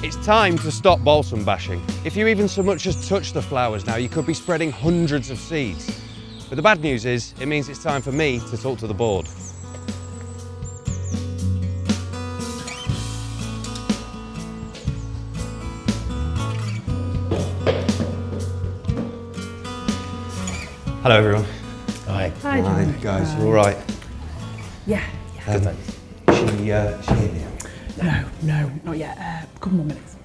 It's time to stop balsam bashing. If you even so much as touch the flowers now, you could be spreading hundreds of seeds. But the bad news is, it means it's time for me to talk to the board. Hello everyone. Hi. Hi, John. Hi guys, you all right? Yeah. Good, thanks. She here? No, not yet. A couple more minutes.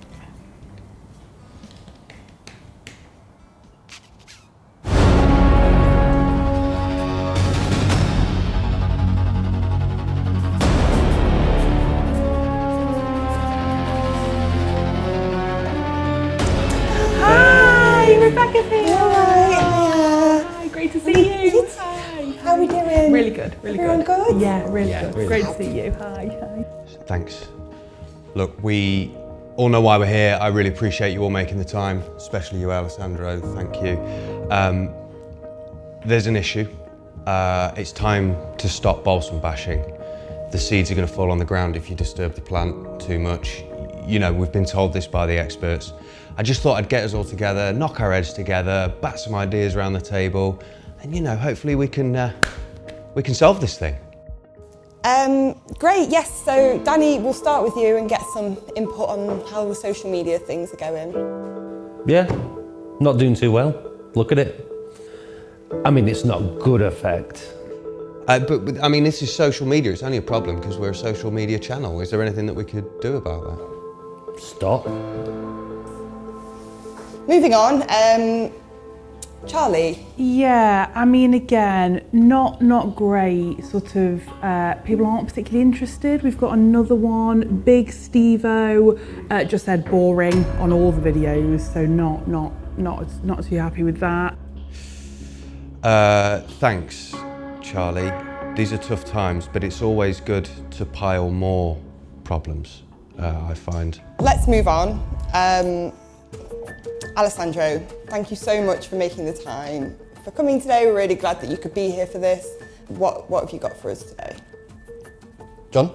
Hi, Rebecca's here. Hi, great to see you. Hi. How are we doing? Really good, really Everyone good? Yeah, really good. really Great to see you. Hi. Thanks. Look, we all know why we're here. I really appreciate you all making the time, especially you, Alessandro. Thank you. There's an issue. It's time to stop balsam bashing. The seeds are going to fall on the ground if you disturb the plant too much. You know, we've been told this by the experts. I just thought I'd get us all together, knock our heads together, bat some ideas around the table, and you know, hopefully we can solve this thing. Great, yes, so Danny, we'll start with you and get some input on how the social media things are going. Yeah, not doing too well. Look at it. I mean, it's not good effect. But I mean, this is social media. It's only a problem because we're a social media channel. Is there anything that we could do about that? Stop. Moving on, Charlie. Yeah, I mean, again, not great. Sort of, people aren't particularly interested. We've got another one, Big Stevo, just said boring on all the videos, so not too happy with that. Thanks, Charlie. These are tough times, but it's always good to pile more problems, I find. Let's move on. Alessandro, thank you so much for making the time for coming today. We're really glad that you could be here for this. What have you got for us today? John?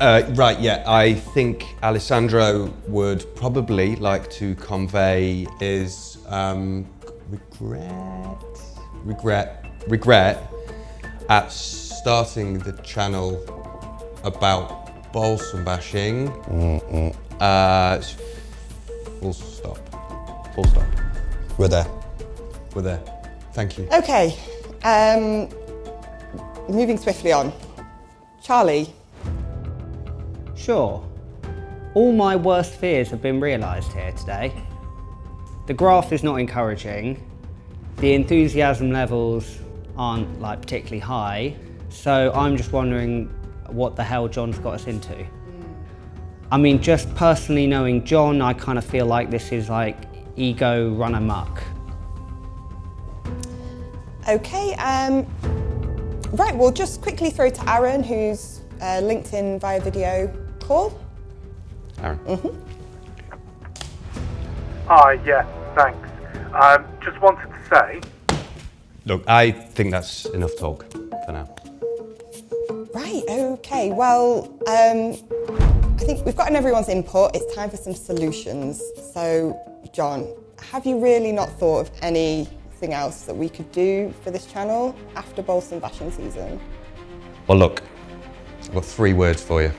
Right, yeah, I think Alessandro would probably like to convey his regret at starting the channel about balsam bashing. Full stop. We're there. We're there. Thank you. Okay, moving swiftly on. Charlie. Sure. All my worst fears have been realised here today. The graph is not encouraging. The enthusiasm levels aren't like particularly high. So I'm just wondering what the hell John's got us into. I mean, just personally knowing John, I kind of feel like this is like ego run amok. Okay, right, we'll just quickly throw to Aaron, who's linked in via video call. Aaron. Yeah, thanks. Just wanted to say... Look, I think that's enough talk for now. Right, okay, well, I think we've gotten everyone's input. It's time for some solutions. So, John, have you really not thought of anything else that we could do for this channel after balsam bashing season? Well, look, I've got 3 words for you.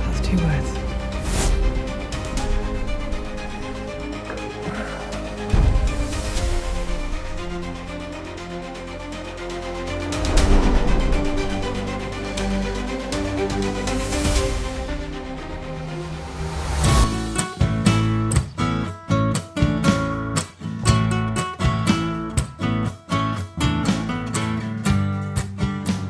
That's 2 words.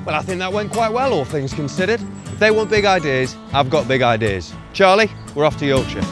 Well, I think that went quite well, all things considered. If they want big ideas, I've got big ideas. Charlie, we're off to Yorkshire.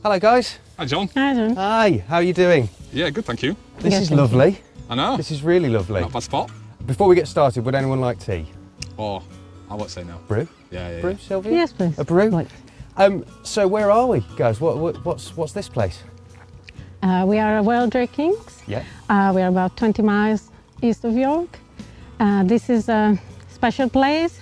Hello, guys. Hi, John. Hi, John. Hi, how are you doing? Yeah, good, thank you. This is lovely. I know. This is really lovely. Not a bad spot. Before we get started, would anyone like tea? Or, I won't say no. Brew? Yeah. Brew, Silvia? Yes, please. A brew? Right. So where are we, guys? What's this place? We are Wheldrake Ings. Yeah. We are about 20 miles east of York. This is a special place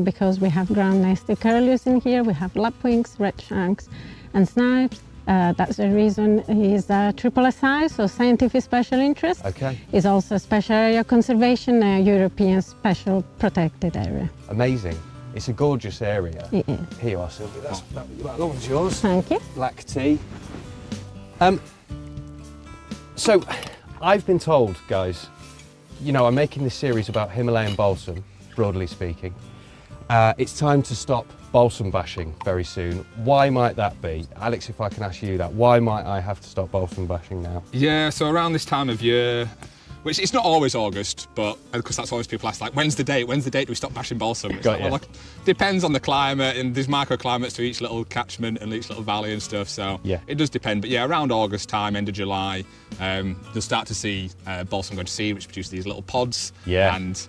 because we have ground-nested curlews in here. We have lapwings, redshanks, and snipes. That's the reason he's triple SI, so scientific special interest. Okay. Is also special area conservation, European special protected area. Amazing. It's a gorgeous area. It is. Here you are, Silvia. That one's yours. Thank you. Black tea. So, I've been told, guys, you know, I'm making this series about Himalayan balsam, broadly speaking. It's time to stop balsam bashing very soon. Why might that be? Alex, if I can ask you that, why might I have to stop balsam bashing now? Yeah, so around this time of year, which it's not always August, but because that's always people ask, like, when's the date? When's the date do we stop bashing balsam? It's Got you. Well, depends on the climate, and there's microclimates to each little catchment and each little valley and stuff, so yeah, it does depend. But yeah, around August time, end of July, you'll start to see balsam going to seed, which produce these little pods. Yeah. And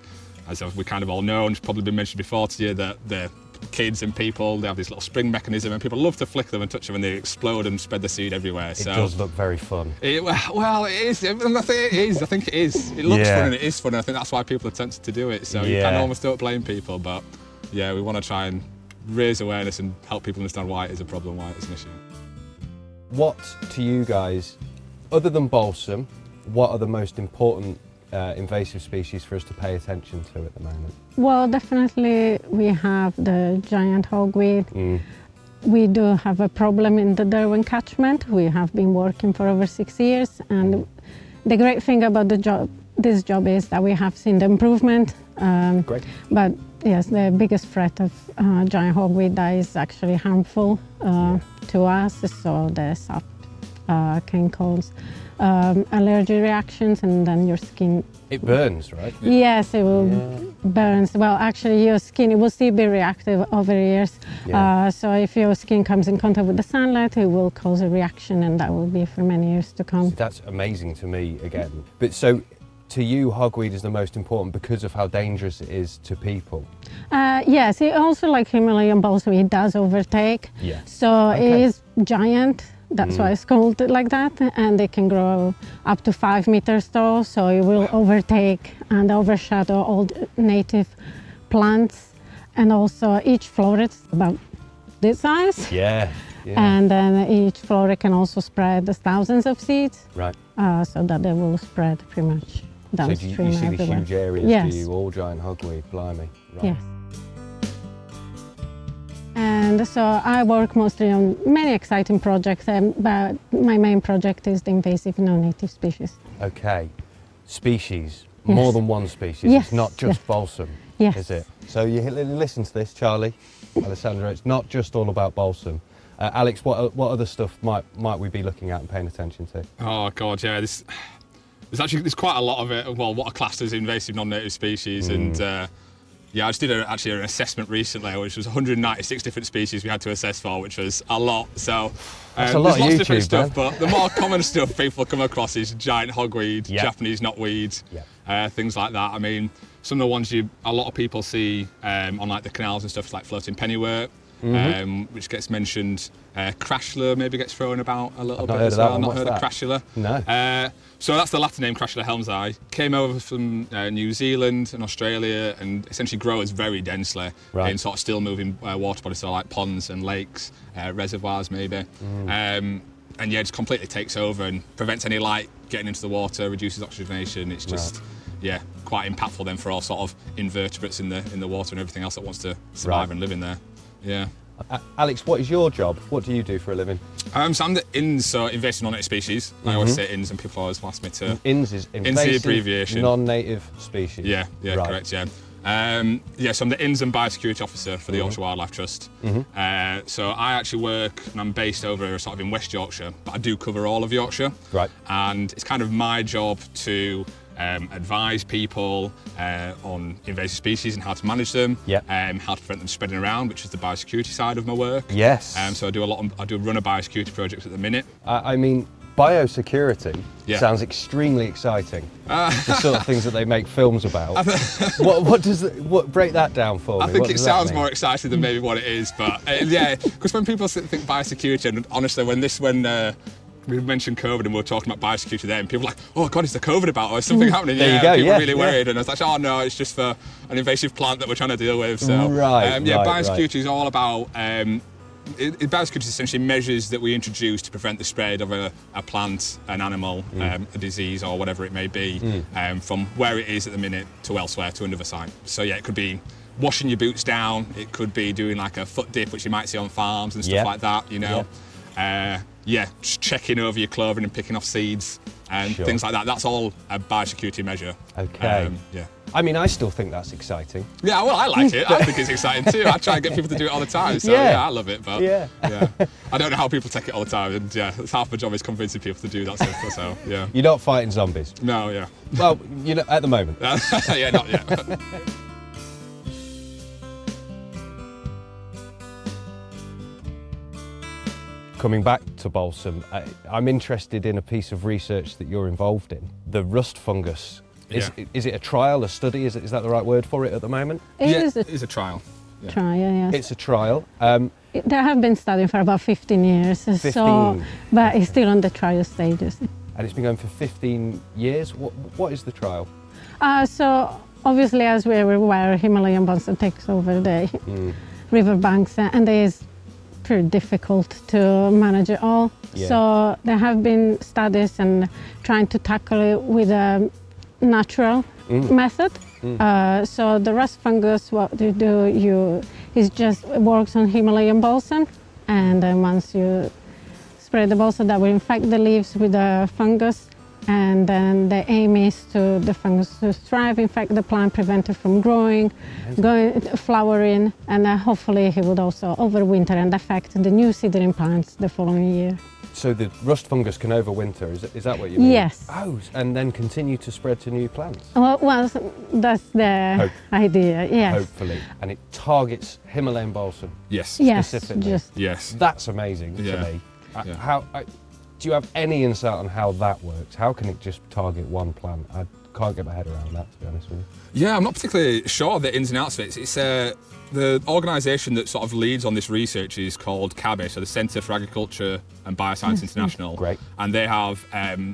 as we kind of all know, and it's probably been mentioned before to you, that the kids and people, they have this little spring mechanism, and people love to flick them and touch them, and they explode and spread the seed everywhere. It does look very fun. Well, it is. I think it is. It looks fun and it is fun, and I think that's why people are tempted to do it. So you kind of almost don't blame people, but yeah, we want to try and raise awareness and help people understand why it is a problem, why it is an issue. What, to you guys, other than balsam, what are the most important invasive species for us to pay attention to at the moment? Well, definitely we have the giant hogweed. We do have a problem in the Derwent catchment. We have been working for over 6 years, and the great thing about this job is that we have seen the improvement. Great. But yes, the biggest threat of giant hogweed that is actually harmful to us is so the sap can cause allergy reactions, and then your skin. It burns, right? Yes, it will burn. Well, actually, your skin, it will still be reactive over years. So if your skin comes in contact with the sunlight, it will cause a reaction, and that will be for many years to come. That's amazing to me again. But so, to you, hogweed is the most important because of how dangerous it is to people? Yes, it also, like Himalayan balsam, it does overtake. Yeah. So it is giant. That's why it's called like that, and they can grow up to 5 meters tall, so it will overtake and overshadow all the native plants, and also each floret is about this size. Yeah. And then each floret can also spread thousands of seeds, Right. So that they will spread pretty much downstream. So do you see everywhere. the huge areas, Yes. do you, all giant hogweed, blimey? Right. Yes. And so I work mostly on many exciting projects, but my main project is the invasive non-native species. Okay. Species, more than one species, Yes. it's not just balsam, Yes. is it? So you listen to this, Charlie, Alessandro, it's not just all about balsam. Alex, what other stuff might we be looking at and paying attention to? Oh God, yeah. There's quite a lot of it. Well, what are classed as invasive non-native species, and yeah, I just did actually an assessment recently, which was 196 different species we had to assess for, which was a lot. So that's a lot there's lots of of different YouTube, stuff, but the more common stuff people come across is giant hogweed, Japanese knotweed, things like that. I mean, some of the ones a lot of people see on like the canals and stuff, like floating pennywort, which gets mentioned. Crassula maybe gets thrown about a little bit as well. I've not heard of Crassula. No. So that's the Latin name, Crassula helmsii. Came over from New Zealand and Australia, and essentially grows very densely in sort of still moving water bodies, so like ponds and lakes, reservoirs maybe. And yeah, just completely takes over and prevents any light getting into the water, reduces oxygenation. It's just quite impactful then for all sort of invertebrates in the water and everything else that wants to survive and live in there. Yeah. Alex, what is your job? What do you do for a living? So I'm the INS, so invasive non-native species. I always say INS, and people always ask me to. INS is invasive the abbreviation. Non-native species. Yeah, correct, yeah. So I'm the INS and Biosecurity Officer for the Yorkshire Wildlife Trust. So I actually work, and I'm based over sort of in West Yorkshire, but I do cover all of Yorkshire. Right. And it's kind of my job to advise people on invasive species and how to manage them, how to prevent them spreading around, which is the biosecurity side of my work. Yes. So I do run a biosecurity project at the minute. I mean, biosecurity sounds extremely exciting. The sort of things that they make films about. What break that down for me? I think it sounds more exciting than maybe what it is, but because when people think biosecurity, and honestly, when we mentioned COVID and we were talking about biosecurity then, people were like, oh God, is the COVID about, or is something happening? There you go, people are really worried, and I was like, oh no, it's just for an invasive plant that we're trying to deal with. So biosecurity is all about biosecurity essentially measures that we introduce to prevent the spread of a plant, an animal, a disease or whatever it may be, from where it is at the minute to elsewhere, to another site. So it could be washing your boots down, it could be doing like a foot dip, which you might see on farms and stuff like that, you know. Just checking over your clothing and picking off seeds and things like that. That's all a biosecurity measure. Okay. I mean, I still think that's exciting. Yeah, well, I like it. I think it's exciting too. I try and get people to do it all the time. So I love it. But I don't know how people take it all the time. And it's half my job is convincing people to do that stuff. So You're not fighting zombies? No, Well, you know, at the moment. Not yet. Coming back to balsam, I'm interested in a piece of research that you're involved in, the rust fungus. Is it a trial, a study? Is that the right word for it at the moment? It is a trial. Trial, yes. It's a trial. There have been studying for about 15 years, but it's still on the trial stages. And it's been going for 15 years. What is the trial? So obviously, as we're aware, Himalayan balsam takes over the riverbanks, and it is pretty difficult to manage it all. So there have been studies and trying to tackle it with a natural method. So the rust fungus, what you do, it just works on Himalayan balsam, and then once you spray the balsam, that will infect the leaves with the fungus, and then the aim is to the fungus to thrive, infect the plant, prevent it from growing, flowering, and hopefully it would also overwinter and affect the new seedling plants the following year. So the rust fungus can overwinter, is that what you mean? Yes. Oh, and then continue to spread to new plants? Well, that's the idea, yes. Hopefully. And it targets Himalayan balsam? Yes. Specifically? Yes. That's amazing to me. Do you have any insight on how that works? How can it just target one plant? I can't get my head around that, to be honest with you. Yeah, I'm not particularly sure of the ins and outs of it. It's the organisation that sort of leads on this research is called CABI, so the Centre for Agriculture and Bioscience International. Great. And they have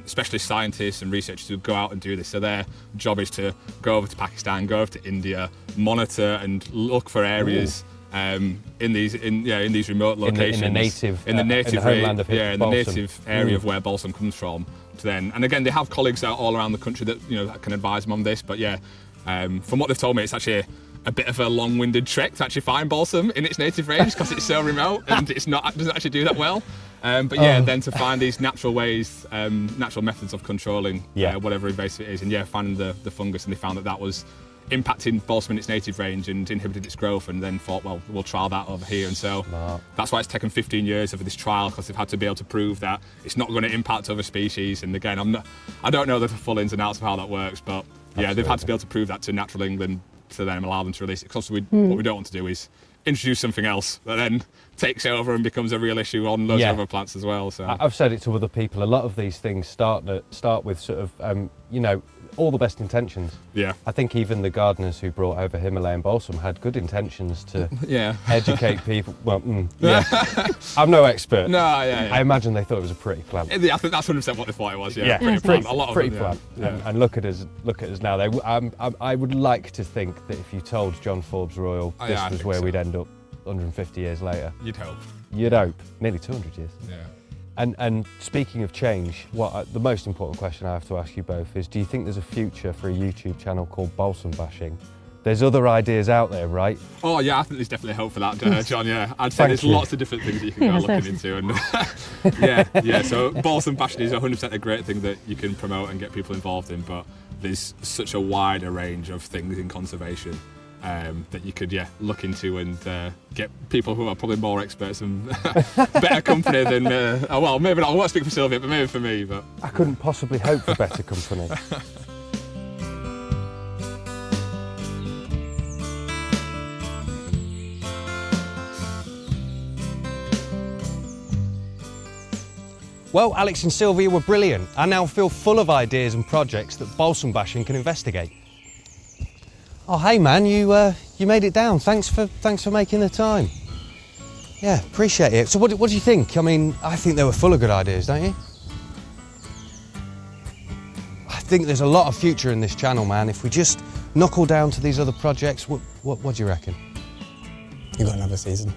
specialist scientists and researchers who go out and do this. So their job is to go over to Pakistan, go over to India, monitor and look for areas in these remote locations, in the homeland of in the native area of where balsam comes from. And again, they have colleagues out all around the country that can advise them on this. But from what they've told me, it's actually a bit of a long-winded trek to actually find balsam in its native range because it's so remote and doesn't actually do that well. Then to find these natural ways, natural methods of controlling whatever invasive it is, and finding the fungus, and they found that was impacting balsam in its native range and inhibited its growth, and then thought, well, we'll trial that over here. And so that's why it's taken 15 years over this trial, because they've had to be able to prove that it's not going to impact other species. And again, I don't know the full ins and outs of how that works, but they've had to be able to prove that to Natural England to then allow them to release it. Because what we don't want to do is introduce something else that then takes over and becomes a real issue on loads of other plants as well. So I've said it to other people. A lot of these things start with sort of all the best intentions. Yeah. I think even the gardeners who brought over Himalayan balsam had good intentions to educate people. Well, I'm no expert. No, I imagine they thought it was a pretty plant. I think that's 100% what they thought it was. Pretty, a lot of pretty them, plant. And look at us now. I would like to think that if you told John Forbes Royal this was where we'd end up 150 years later. You'd hope. You'd hope. Nearly 200 years. Yeah. And speaking of change, the most important question I have to ask you both is, do you think there's a future for a YouTube channel called Balsam Bashing? There's other ideas out there, right? Oh yeah, I think there's definitely hope for that, John. Yeah, I'd say there's lots of different things that you can go looking into, and So balsam bashing is 100% a great thing that you can promote and get people involved in. But there's such a wider range of things in conservation that you could look into and get people who are probably more experts and better company than maybe not. I won't speak for Silvia, but maybe for me. But I couldn't possibly hope for better company. Well, Alex and Silvia were brilliant. I now feel full of ideas and projects that Balsam Bashing can investigate. Oh, hey man, you made it down. Thanks for making the time. Yeah, appreciate it. So what do you think? I mean, I think they were full of good ideas, don't you? I think there's a lot of future in this channel, man. If we just knuckle down to these other projects, what do you reckon? You got another season.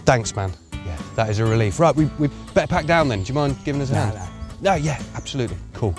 Thanks, man. Yeah, that is a relief. Right, we better pack down then. Do you mind giving us a hand? No. No, yeah, absolutely. Cool.